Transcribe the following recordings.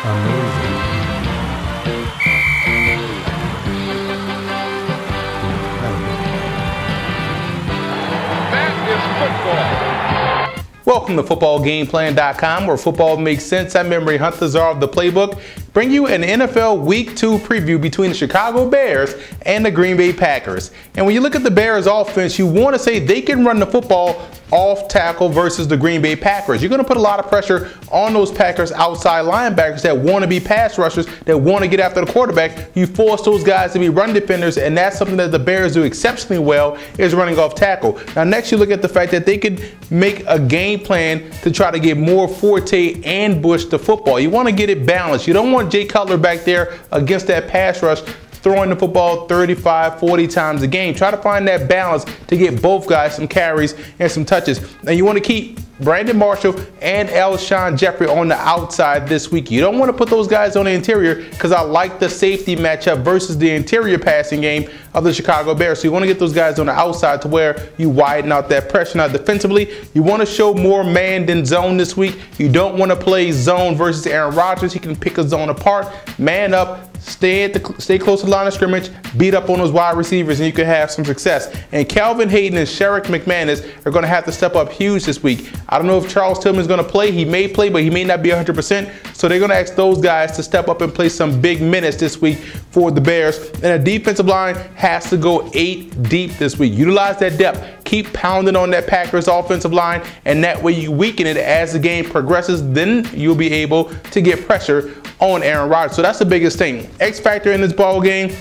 Amazing. That is football. Welcome to footballgameplan.com, where football makes sense. I'm Memory Hunters of the Playbook. Bring you an NFL Week 2 preview between the Chicago Bears and the Green Bay Packers. And when you look at the Bears offense, you want to say they can run the football off tackle versus the Green Bay Packers. You're going to put a lot of pressure on those Packers outside linebackers that want to be pass rushers, that want to get after the quarterback. You force those guys to be run defenders, and that's something that the Bears do exceptionally well, is running off tackle. Now next you look at the fact that they could make a game plan to try to get more Forte and Bush to football. You want to get it balanced. You don't want Jay Cutler back there against that pass rush throwing the football 35, 40 times a game. Try to find that balance to get both guys some carries and some touches. And you want to keep Brandon Marshall and Alshon Jeffrey on the outside this week. You don't want to put those guys on the interior, because I like the safety matchup versus the interior passing game of the Chicago Bears. So you want to get those guys on the outside to where you widen out that pressure. Now defensively, you want to show more man than zone this week. You don't want to play zone versus Aaron Rodgers. He can pick a zone apart, man up, stay close to the line of scrimmage, beat up on those wide receivers, and you can have some success. And Calvin Hayden and Sherrick McManus are going to have to step up huge this week. I don't know if Charles Tillman's going to play. He may play, but he may not be 100%. So they're going to ask those guys to step up and play some big minutes this week for the Bears. And the defensive line has to go 8 deep this week. Utilize that depth. Keep pounding on that Packers offensive line, and that way you weaken it as the game progresses. Then you'll be able to get pressure on Aaron Rodgers. So that's the biggest thing. X factor in this ball game,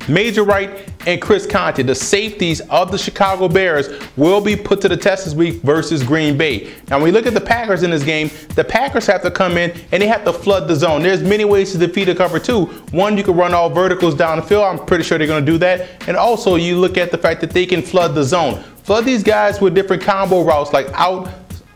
Major Wright and Chris Conte, the safeties of the Chicago Bears, will be put to the test this week versus Green Bay. Now when we look at the Packers in this game, the Packers have to come in and they have to flood the zone. There's many ways to defeat a cover 2. One, you can run all verticals down the field. I'm pretty sure they're going to do that. And also you look at the fact that they can flood the zone. Flood these guys with different combo routes, like out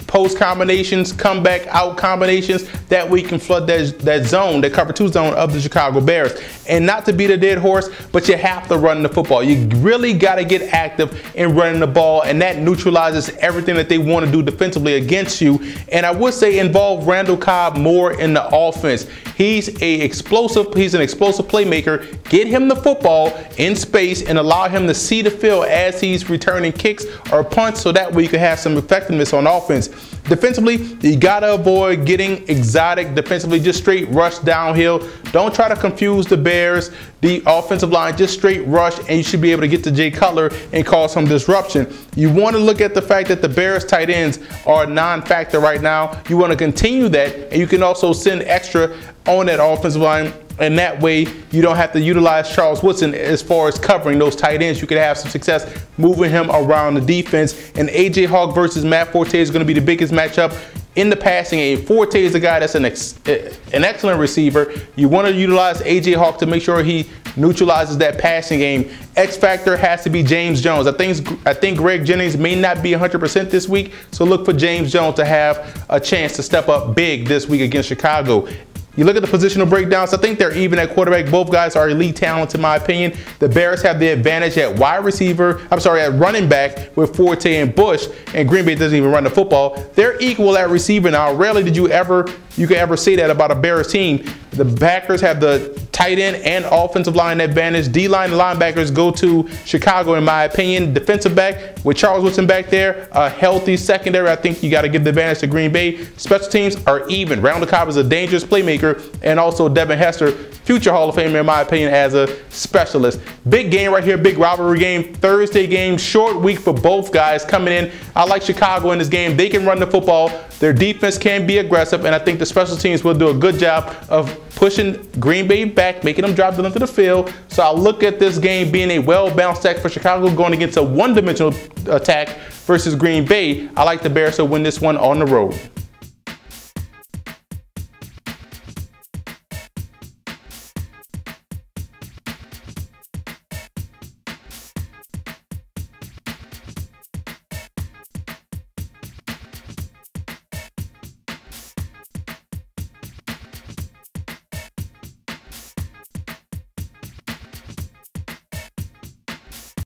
post combinations, come back out combinations. That way you can flood that zone, that cover 2 zone of the Chicago Bears. And not to beat a dead horse, but you have to run the football. You really got to get active in running the ball, and that neutralizes everything that they want to do defensively against you. And I would say involve Randall Cobb more in the offense. He's an explosive playmaker. Get him the football in space and allow him to see the field as he's returning kicks or punts, so that way you can have some effectiveness on offense. Defensively, you got to avoid getting exotic defensively. Just straight rush downhill. Don't try to confuse the Bears, the offensive line. Just straight rush, and you should be able to get to Jay Cutler and cause some disruption. You want to look at the fact that the Bears tight ends are a non-factor right now. You want to continue that, and you can also send extra on that offensive line. And that way you don't have to utilize Charles Woodson as far as covering those tight ends. You could have some success moving him around the defense. And A.J. Hawk versus Matt Forte is going to be the biggest matchup in the passing game. Forte is a guy that's an excellent receiver. You want to utilize A.J. Hawk to make sure he neutralizes that passing game. X factor has to be James Jones. I think Greg Jennings may not be 100% this week, so look for James Jones to have a chance to step up big this week against Chicago. You look at the positional breakdowns, I think they're even at quarterback. Both guys are elite talents in my opinion. The Bears have the advantage at at running back with Forte and Bush, and Green Bay doesn't even run the football. They're equal at receiver now. Rarely did you can ever say that about a Bears team. The Packers have the tight end and offensive line advantage. D-line and linebackers go to Chicago in my opinion. Defensive back with Charles Woodson back there, a healthy secondary. I think you got to give the advantage to Green Bay. Special teams are even. Randall Cobb is a dangerous playmaker, and also Devin Hester, future Hall of Famer in my opinion, as a specialist. Big game right here, big rivalry game, Thursday game, short week for both guys coming in. I like Chicago in this game. They can run the football. Their defense can be aggressive, and I think the special teams will do a good job of pushing Green Bay back, making them drop them into the field. So I look at this game being a well-balanced attack for Chicago going against a one-dimensional attack versus Green Bay. I like the Bears to win this one on the road.